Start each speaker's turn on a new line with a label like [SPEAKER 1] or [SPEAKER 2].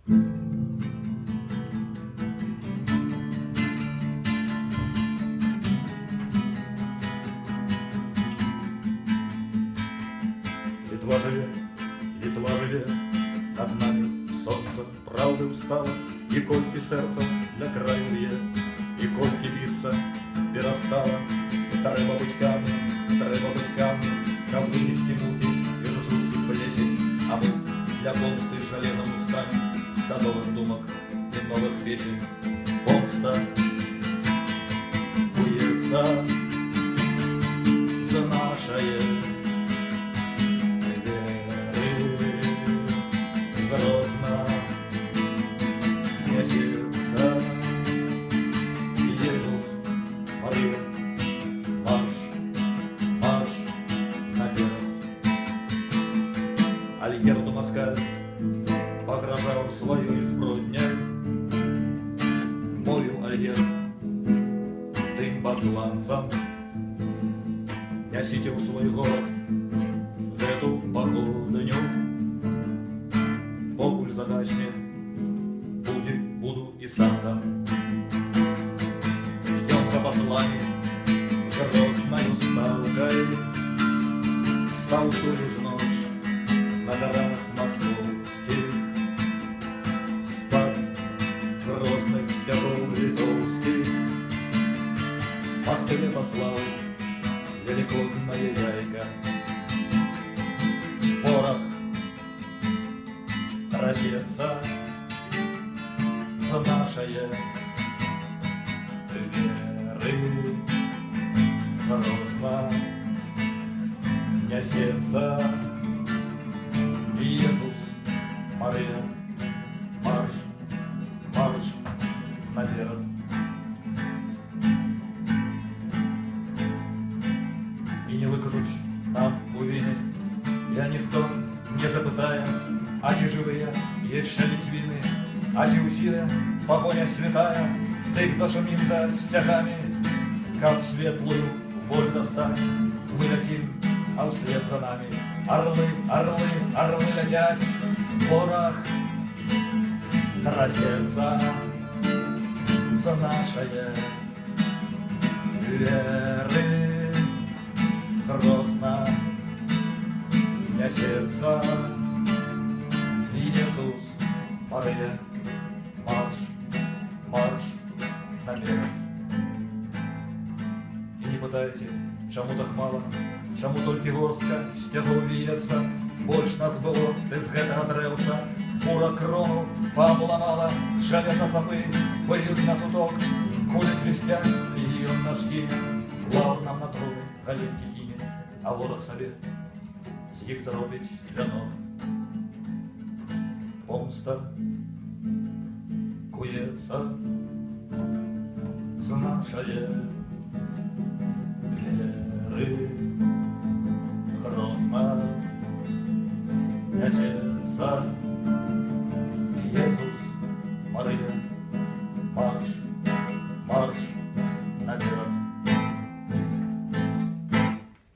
[SPEAKER 1] Литва живе, над нами солнце правды устало, и кольки сердцем для краю б'є, і кольки биться перестало. Треба бочками, кавуни стянуты, и ржут, и плесень, а мы для помсты железом устанем до новых думок и новых песен. Помста куется за нашее грозно несется. Иисус, Мария, марш наперед. Альгерду Москаль погрожал свою избродней. Мою Альгер, тым посланцам, несите в свой город в эту походню. Покуль задачнее буду и сам там. Идем за посланием грозною сталкой. Стал ту лишь ночь на горах московских, спад грозных степов литовских. Москве послал великодная яйка. Порох рассеется за нашей веры. Грозно несется Иисус, Мария, марш наперед. І не викажуть нам у війни, я ніхто не запитає, а чи живые еще Литвины, а чи усилия погоня святая, тых зашумим за стягами, как светлую волю достать. Мы летим, а вслед за нами орлы летят. Порох трясется за нашей веры. Грозно несется Иисус, Мария, марш наперед. И не пытайте, чему так мало, чему только горстка стягов віється. Больш нас было без гэтага дрэўца, бура крону паабламала, жалеза цапы б'юць на суток, кули свістять, і ён наш гіне, лаў нам на труны галінкі кіне, а вораг сабе з іх заробіць вянок. Помста куецца з нашае веры. Грозно несется